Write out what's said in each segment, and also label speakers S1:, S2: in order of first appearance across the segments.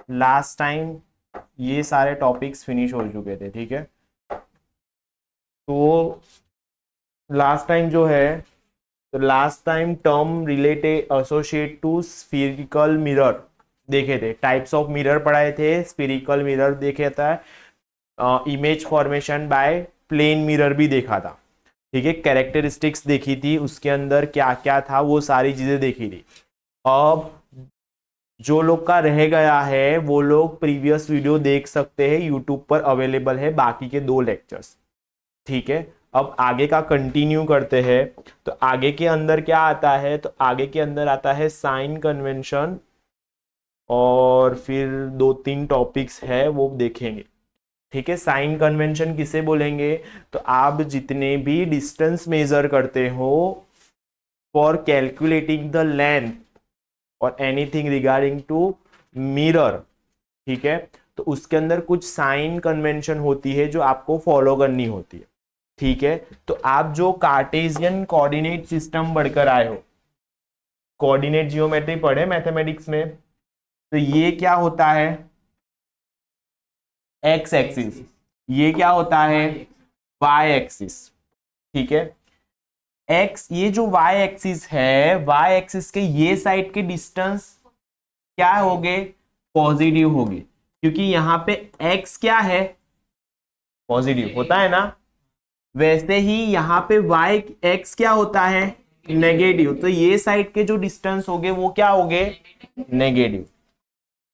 S1: Last time ये सारे topics finish हो चुके थे, ठीक है। तो लास्ट टाइम जो है, तो last time term related associate to spherical mirror देखे थे, टाइप्स ऑफ मिरर पढ़ाए थे, स्फीरिकल मिरर देखे था, image formation by plane mirror भी देखा था, ठीक है। कैरेक्टरिस्टिक्स देखी थी, उसके अंदर क्या क्या था वो सारी चीजें देखी थी। अब जो लोग का रह गया है वो लोग प्रीवियस वीडियो देख सकते हैं, यूट्यूब पर अवेलेबल है बाकी के 2 लेक्चर्स, ठीक है। अब आगे का कंटिन्यू करते हैं। तो आगे के अंदर क्या आता है, तो आगे के अंदर आता है साइन कन्वेंशन, और फिर 2-3 टॉपिक्स है वो देखेंगे, ठीक है। साइन कन्वेंशन किसे बोलेंगे, तो आप जितने भी डिस्टेंस मेजर करते हो फॉर कैलकुलेटिंग द लेंथ और एनीथिंग रिगार्डिंग टू मिरर, ठीक है, तो उसके अंदर कुछ साइन कन्वेंशन होती है जो आपको फॉलो करनी होती है, ठीक है। तो आप जो कार्टेशियन कोऑर्डिनेट सिस्टम पढ़कर आए हो, कोऑर्डिनेट जियोमेट्री पढ़े मैथमेटिक्स में, तो ये क्या होता है, एक्स एक्सिस, ये क्या होता है, वाई एक्सिस, ठीक है। एक्स, ये जो वाई एक्सिस है, वाई एक्सिस के ये साइड के डिस्टेंस क्या होंगे, पॉजिटिव होगी, क्योंकि यहां पे एक्स क्या है, पॉजिटिव होता है ना। वैसे ही यहाँ पे वाई एक्स क्या होता है, नेगेटिव, तो ये साइड के जो डिस्टेंस होंगे वो क्या होंगे, नेगेटिव।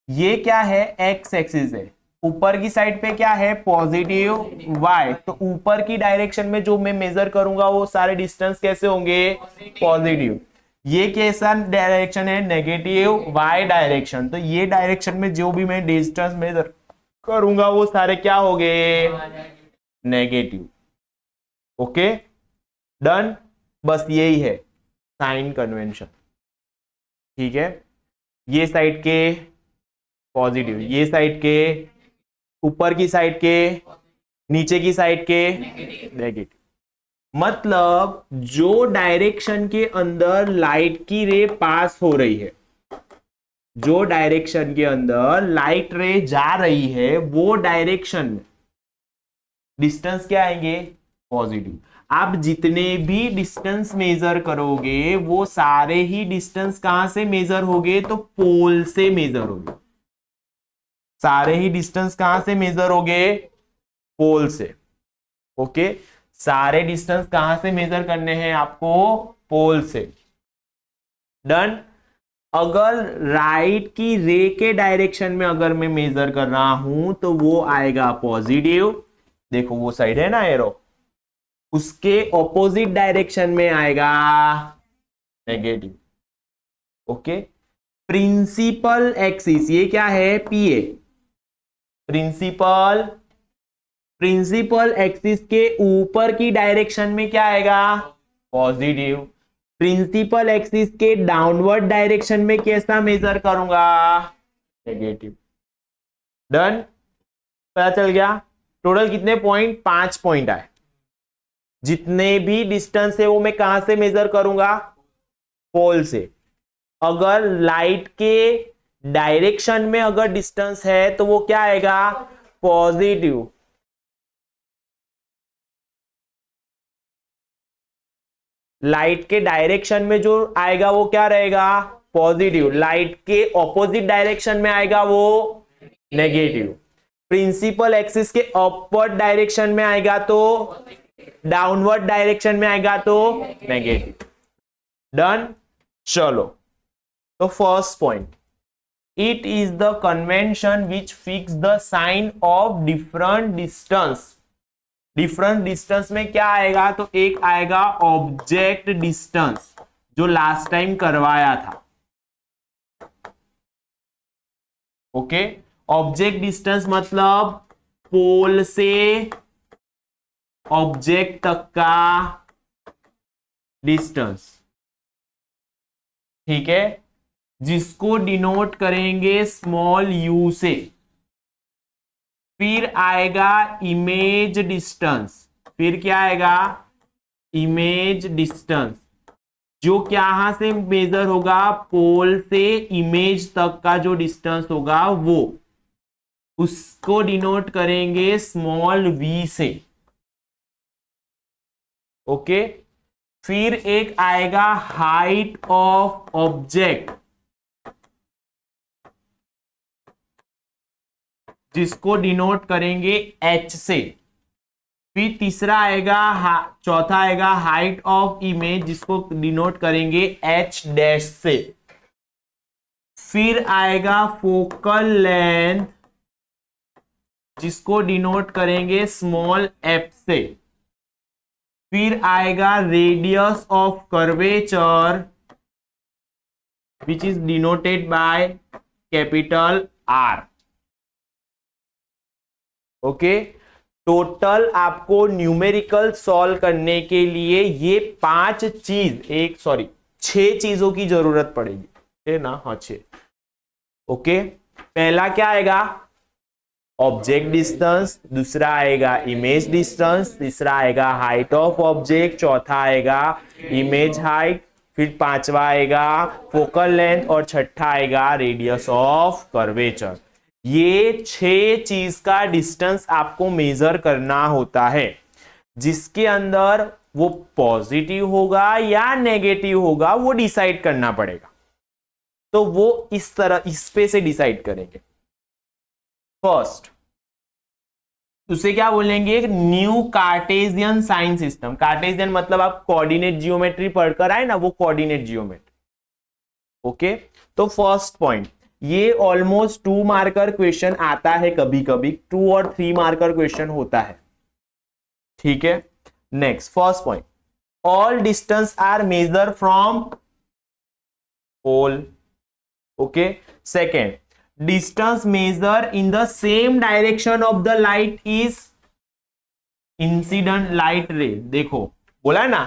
S1: ये क्या है, एक्स एक्सिस है, ऊपर की साइड पे क्या है, पॉजिटिव वाई, तो ऊपर की डायरेक्शन में जो मैं मेजर करूंगा वो सारे डिस्टेंस कैसे होंगे, पॉजिटिव। ये कैसा डायरेक्शन है, नेगेटिव वाई डायरेक्शन, तो ये डायरेक्शन में जो भी मैं डिस्टेंस मेजर करूंगा वो सारे क्या होंगे, नेगेटिव। ओके, डन, बस यही है साइन कन्वेंशन, ठीक है। ये साइड के पॉजिटिव, ये साइड के, ऊपर की साइड के, नीचे की साइड के नेगेटिव। मतलब जो डायरेक्शन के अंदर लाइट की रे पास हो रही है, जो डायरेक्शन के अंदर लाइट रे जा रही है वो डायरेक्शन में डिस्टेंस क्या आएंगे, पॉजिटिव। आप जितने भी डिस्टेंस मेजर करोगे वो सारे ही डिस्टेंस कहां से मेजर होंगे, तो पोल से मेजर होंगे, सारे ही डिस्टेंस कहां से मेजर होंगे, पोल से। ओके, सारे डिस्टेंस कहां से मेजर करने हैं आपको, पोल से। डन। अगर राइट की रे के डायरेक्शन में अगर मैं मेजर कर रहा हूं तो वो आएगा पॉजिटिव, देखो वो साइड है ना एरो, उसके ऑपोजिट डायरेक्शन में आएगा नेगेटिव। ओके, प्रिंसिपल एक्सिस ये क्या है, पीए, प्रिंसिपल, प्रिंसिपल एक्सिस के ऊपर की डायरेक्शन में क्या आएगा, पॉजिटिव। प्रिंसिपल एक्सिस के डाउनवर्ड डायरेक्शन में कैसा मेजर करूंगा, नेगेटिव। डन, पता चल गया। टोटल कितने पॉइंट, 5 पॉइंट आए। जितने भी डिस्टेंस है वो मैं कहां से मेजर करूंगा, पोल से। अगर लाइट के डायरेक्शन में अगर डिस्टेंस है तो वो क्या आएगा, पॉजिटिव। लाइट के डायरेक्शन में जो आएगा वो क्या रहेगा, पॉजिटिव। लाइट के ऑपोजिट डायरेक्शन में आएगा वो नेगेटिव। प्रिंसिपल एक्सिस के अपवर्ड डायरेक्शन में आएगा तो, डाउनवर्ड डायरेक्शन में आएगा तो नेगेटिव। डन, चलो। तो first point, it is the convention which fix the sign of different distance. Different distance में क्या आएगा, तो एक आएगा ऑब्जेक्ट डिस्टेंस जो लास्ट टाइम करवाया था। ओके, ऑब्जेक्ट डिस्टेंस मतलब पोल से ऑब्जेक्ट तक का डिस्टेंस, ठीक है, जिसको डिनोट करेंगे स्मॉल यू से। फिर आएगा इमेज डिस्टेंस, फिर क्या आएगा, इमेज डिस्टेंस, जो कहां से मेजर होगा, पोल से इमेज तक का जो डिस्टेंस होगा वो, उसको डिनोट करेंगे स्मॉल v से। ओके, फिर एक आएगा हाइट ऑफ ऑब्जेक्ट, जिसको डिनोट करेंगे h से। फिर तीसरा आएगा, चौथा आएगा हाइट ऑफ इमेज, जिसको डिनोट करेंगे h डैश से। फिर आएगा फोकल लेंथ, जिसको डिनोट करेंगे स्मॉल f से। फिर आएगा radius of curvature, which is denoted by capital R। Okay, total आपको न्यूमेरिकल सॉल्व करने के लिए ये 6 चीजों की जरूरत पड़ेगी, है ना? हाँ, 6। ओके, पहला क्या आएगा? ऑब्जेक्ट डिस्टेंस, दूसरा आएगा इमेज डिस्टेंस, तीसरा आएगा हाइट ऑफ ऑब्जेक्ट, चौथा आएगा इमेज हाइट, फिर पांचवा आएगा फोकल लेंथ और छठा आएगा रेडियस ऑफ कर्वेचर। ये 6 चीज का डिस्टेंस आपको मेजर करना होता है, जिसके अंदर वो पॉजिटिव होगा या नेगेटिव होगा वो डिसाइड करना पड़ेगा। तो वो इस तरह इस पे से डिसाइड करेंगे। फर्स्ट उसे क्या बोलेंगे? New Cartesian sign system. Cartesian मतलब आप कोऑर्डिनेट जियोमेट्री पढ़कर आए ना, वो कोऑर्डिनेट जियोमेट्री। ओके, तो फर्स्ट पॉइंट, ये ऑलमोस्ट 2 मार्कर क्वेश्चन आता है, कभी कभी 2 और 3 मार्कर क्वेश्चन होता है। ठीक है, next first point, all distance are measure from pole. Okay, second, distance measure in the same direction of the light is incident light ray। देखो बोला ना,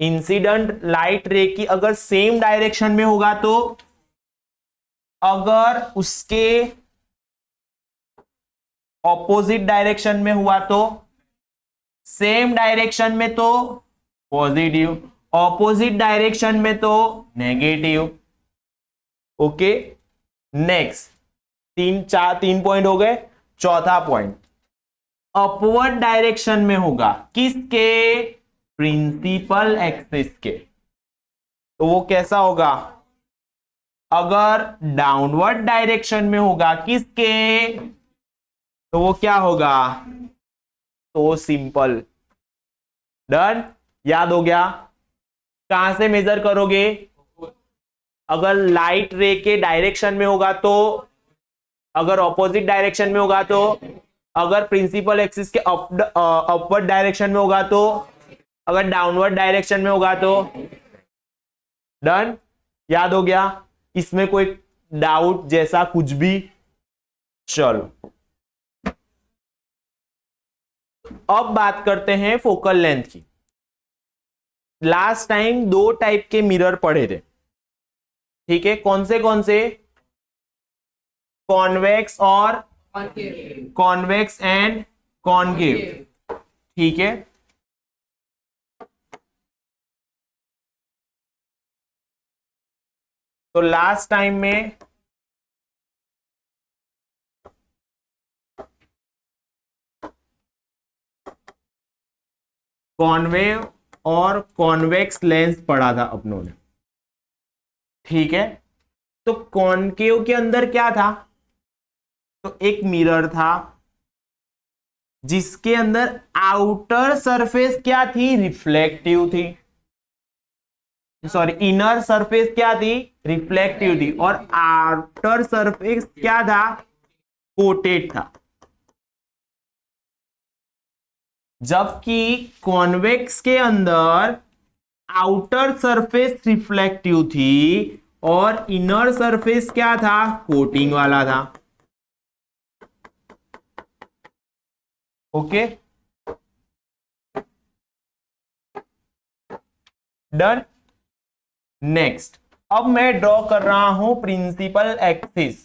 S1: इंसिडेंट लाइट रे की अगर सेम डायरेक्शन में होगा तो, अगर उसके ऑपोजिट डायरेक्शन में हुआ तो, सेम डायरेक्शन में तो पॉजिटिव, ऑपोजिट डायरेक्शन में तो नेगेटिव। ओके, नेक्स्ट 3 पॉइंट हो गए। चौथा पॉइंट, अपवर्ड डायरेक्शन में होगा, किसके? प्रिंसिपल एक्सिस के। तो वो कैसा होगा? अगर डाउनवर्ड डायरेक्शन में होगा, किसके? तो वो क्या होगा? तो सिंपल। डन, याद हो गया? कहां से मेजर करोगे? अगर लाइट रे के डायरेक्शन में होगा तो, अगर ऑपोजिट डायरेक्शन में होगा तो, अगर प्रिंसिपल एक्सिस के अपवर्ड डायरेक्शन में होगा तो, अगर डाउनवर्ड डायरेक्शन में होगा तो। डन, याद हो गया? इसमें कोई डाउट जैसा कुछ भी? चलो अब बात करते हैं फोकल लेंथ की। लास्ट टाइम 2 टाइप के मिरर पढ़े थे, ठीक है? कौन से? कॉन्वेक्स और कॉन्वेक्स एंड कॉनकेव। ठीक है, तो लास्ट टाइम में कॉन्वेव और कॉन्वेक्स लेंस पढ़ा था अपनों ने। ठीक है, तो कॉनकेव के अंदर क्या था? तो एक मिरर था जिसके अंदर आउटर सरफेस क्या थी? रिफ्लेक्टिव थी। सॉरी, इनर सरफेस क्या थी? रिफ्लेक्टिव थी। और आउटर सरफेस क्या था? कोटेड था। जबकि कॉन्वेक्स के अंदर आउटर सरफेस रिफ्लेक्टिव थी और इनर सरफेस क्या था? कोटिंग वाला था। Okay, done. नेक्स्ट, अब मैं ड्रॉ कर रहा हूं प्रिंसिपल एक्सिस।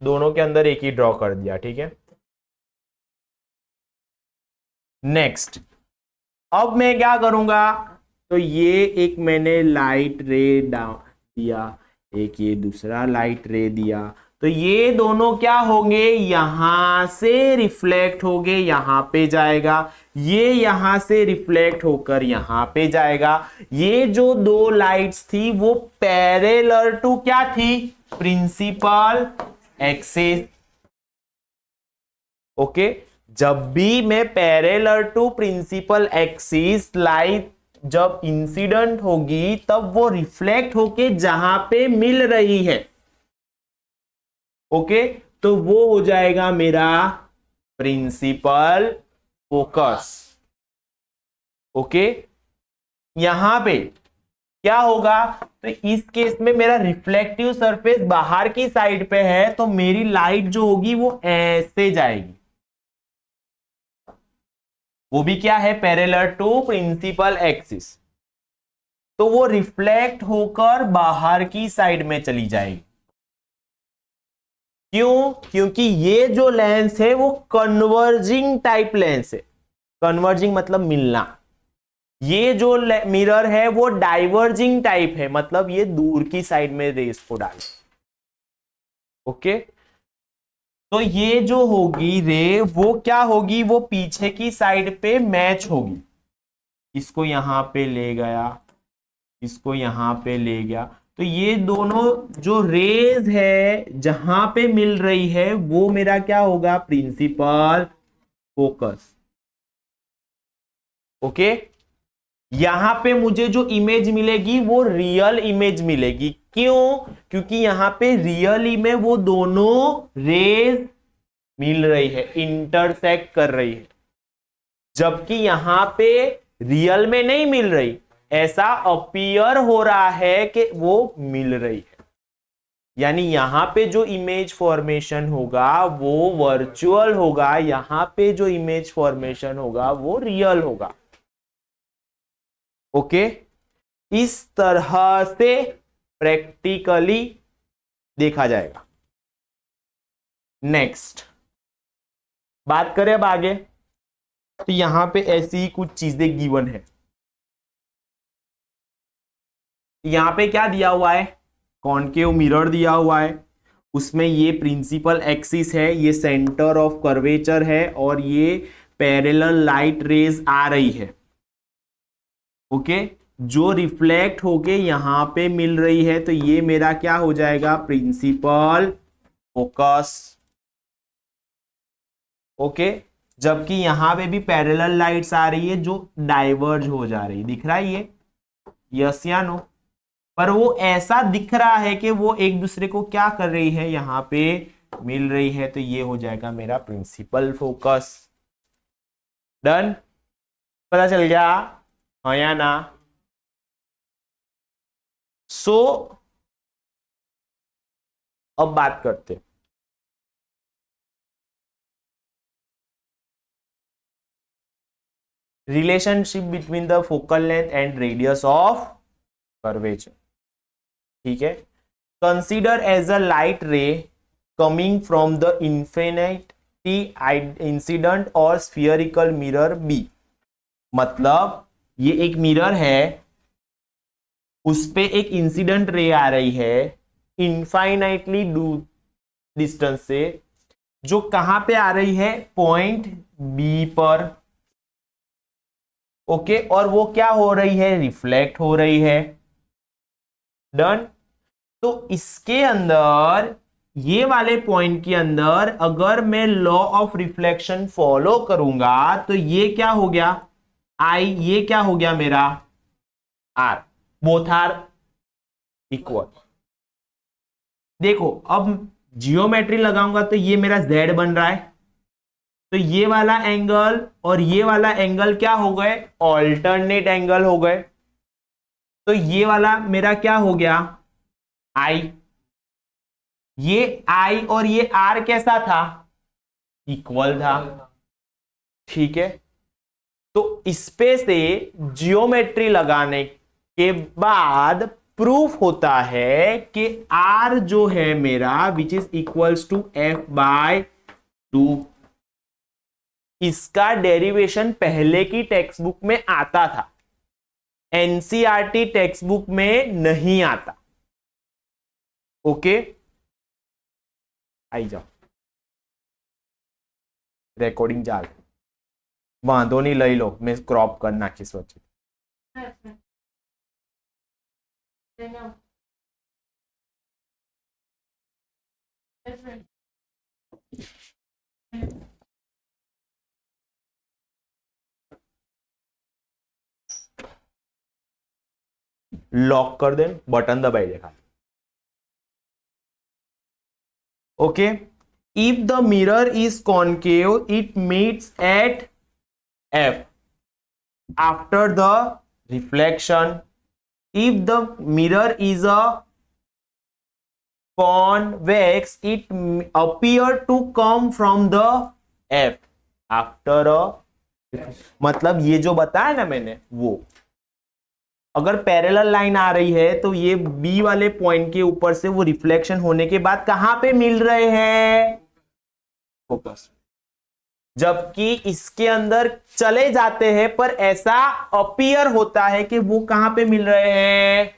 S1: दोनों के अंदर एक ही ड्रॉ कर दिया, ठीक है? नेक्स्ट, अब मैं क्या करूंगा? तो ये एक मैंने लाइट रे दिया, एक ये दूसरा लाइट रे दिया, तो ये दोनों क्या होंगे, यहां से रिफ्लेक्ट होके यहां पे जाएगा, ये यहां से रिफ्लेक्ट होकर यहां पे जाएगा। ये जो दो लाइट्स थी वो पैरेलल टू क्या थी, प्रिंसिपल एक्सिस। ओके, जब भी मैं parallel to principal axis light जब इंसिडेंट होगी तब वो रिफ्लेक्ट होके जहां पे मिल रही है, ओके, तो वो हो जाएगा मेरा प्रिंसिपल फोकस। ओके, यहां पे क्या होगा, तो इस केस में मेरा रिफ्लेक्टिव सरफेस बाहर की साइड पे है, तो मेरी लाइट जो होगी वो ऐसे जाएगी, वो भी क्या है, पैरेलल टू प्रिंसिपल एक्सिस, तो वो रिफ्लेक्ट होकर बाहर की साइड में चली जाएगी। क्यों, क्योंकि ये जो लेंस है वो कन्वर्जिंग टाइप लेंस है। कन्वर्जिंग मतलब मिलना। ये जो मिरर है वो डाइवर्जिंग टाइप है, मतलब ये दूर की साइड में रेस को डाले। ओके, तो ये जो होगी रे वो क्या होगी, वो पीछे की साइड पे मैच होगी। इसको यहां पे ले गया, इसको यहां पे ले गया, तो ये दोनों जो रेज है जहां पे मिल रही है वो मेरा क्या होगा, प्रिंसिपल फोकस। ओके, यहां पे मुझे जो इमेज मिलेगी वो रियल इमेज मिलेगी। क्यों, क्योंकि यहां पे रियली में वो दोनों रेज मिल रही है, इंटरसेक्ट कर रही है, जबकि यहां पे रियल में नहीं मिल रही, ऐसा अपीयर हो रहा है कि वो मिल रही है। यानी यहां पे जो इमेज फॉर्मेशन होगा वो वर्चुअल होगा, यहां पे जो इमेज फॉर्मेशन होगा वो रियल होगा। ओके, इस तरह से प्रैक्टिकली देखा जाएगा। नेक्स्ट बात करें अब आगे, तो यहां पे ऐसी ही कुछ चीजें गिवन है। यहां पे क्या दिया हुआ है, कॉनकेव मिरर दिया हुआ है, उसमें ये प्रिंसिपल एक्सिस है, ये सेंटर ऑफ कर्वेचर है, और ये पैरेलल लाइट रेज आ रही है। ओके, जो रिफ्लेक्ट होके यहां पे मिल रही है, तो ये मेरा क्या हो जाएगा, प्रिंसिपल फोकस। ओके, जबकि यहां पे भी पैरेलल लाइट्स आ रही है जो डाइवर्ज हो जा रही, दिख रहा है ये, यस या नो, पर वो ऐसा दिख रहा है कि वो एक दूसरे को क्या कर रही है, यहां पे मिल रही है, तो ये हो जाएगा मेरा प्रिंसिपल फोकस। डन, पता चल गया, हाँ या ना। सो अब बात करते, relationship between the focal length and radius of curvature. ठीक है, consider as a light ray coming from the infinity incident और स्फीयरिकल मिरर बी। मतलब ये एक मिरर है, उस पे एक इंसिडेंट रे आ रही है इनफाइनाइटली डिस्टेंस से, जो कहां पे आ रही है, पॉइंट बी पर। ओके, और वो क्या हो रही है, रिफ्लेक्ट हो रही है। डन, तो इसके अंदर ये वाले पॉइंट के अंदर अगर मैं लॉ ऑफ रिफ्लेक्शन फॉलो करूंगा तो ये क्या हो गया, आई, ये क्या हो गया मेरा आर, बोथ आर इक्वल। देखो अब जियोमेट्री लगाऊंगा तो ये मेरा जेड बन रहा है, तो ये वाला एंगल और ये वाला एंगल क्या हो गए, ऑल्टरनेट एंगल हो गए, तो ये वाला मेरा क्या हो गया, आई। ये आई और ये आर कैसा था, इक्वल था। ठीक है, तो इस पे से जियोमेट्री लगाने के बाद प्रूफ होता है कि आर जो है मेरा which is equals to F by 2। इसका डेरिवेशन पहले की टेक्स्ट बुक में आता था, एनसीईआरटी टेक्स्ट बुक में नहीं आता। ओके, आई जाओ, રેકોર્ડિંગ ચાલે, વાંધો નહીં, લઈ લો, મેં ક્રોપ કરી નાખીશ વચ્ચે. लॉक कर दे, बटन दबाई दे खाली. Okay, if the mirror is concave it meets at F after the reflection. If the mirror is a convex it appear to come from the F after a, मतलब ये जो बताया ना मैंने वो, अगर पैरेलल लाइन आ रही है तो ये बी वाले पॉइंट के ऊपर से वो रिफ्लेक्शन होने के बाद कहां पे मिल रहे हैं, फोकस, जबकि इसके अंदर चले जाते हैं पर ऐसा अपीयर होता है कि वो कहां पे मिल रहे हैं.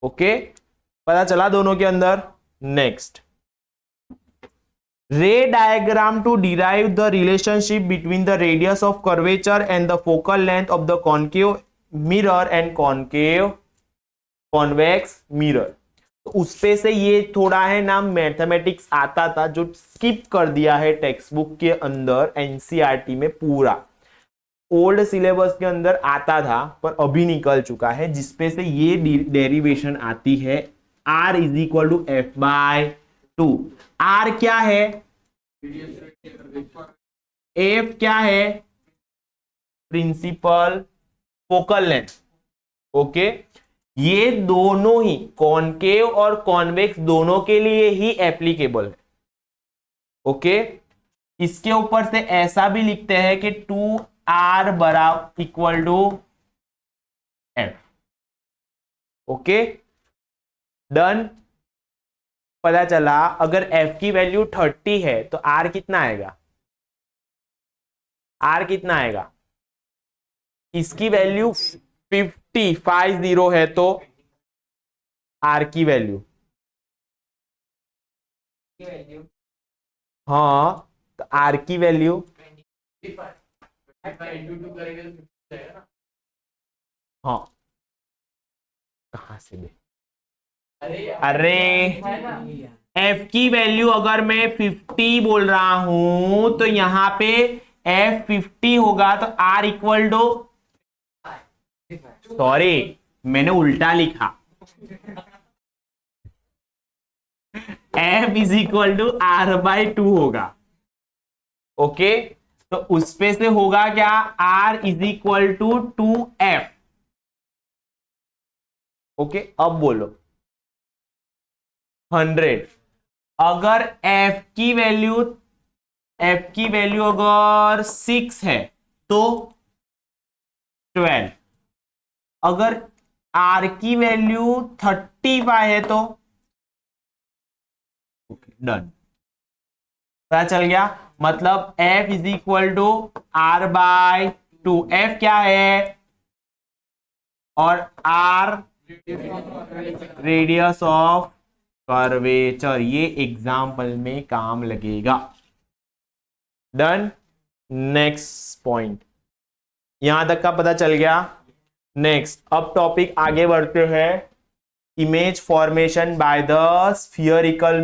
S1: ओके, पता चला दोनों के अंदर. Next, ray diagram to derive the relationship between the radius of curvature and the focal length of the concave mirror and concave convex mirror. तो उसपे से ये थोड़ा है ना मैथमेटिक्स आता था जो स्किप कर दिया है टेक्स्ट बुक के अंदर, एनसीईआरटी में पूरा ओल्ड सिलेबस के अंदर आता था पर अभी निकल चुका है, जिसपे से ये डेरिवेशन आती है. R is equal to F/2. R क्या है, F क्या है, प्रिंसिपल फोकल लेंथ. ओके, ये दोनों ही कॉनकेव और कॉन्वेक्स दोनों के लिए ही एप्लीकेबल है. ओके, इसके ऊपर से ऐसा भी लिखते हैं कि 2R बराबर equal to F. Okay, done. पता चला अगर F की वैल्यू 30 है तो R कितना आएगा, R कितना आएगा, इसकी वैल्यू 50 है तो R की वैल्यू, हाँ तो R की वैल्यू, हाँ कहां से दे, अरे F की वैल्यू अगर मैं 50 बोल रहा हूं तो यहां पे F 50 होगा तो R इक्वल टू, सॉरी मैंने उल्टा लिखा, F is equal to R/2 होगा. ओके, तो उस पे से होगा क्या, R is equal to 2F. Okay, अब बोलो 100. अगर F की वैल्यू अगर 6 है तो 12. अगर R की वैल्यू 35 है तो डन. पता चल गया, मतलब F is equal to R/2. F क्या है और R रेडियस ऑफ कर्वेचर. ये एग्जाम्पल में काम लगेगा. डन. नेक्स्ट पॉइंट, यहां तक का पता चल गया. नेक्स्ट, अब टॉपिक आगे बढ़ते हैं. Image formation by the spherical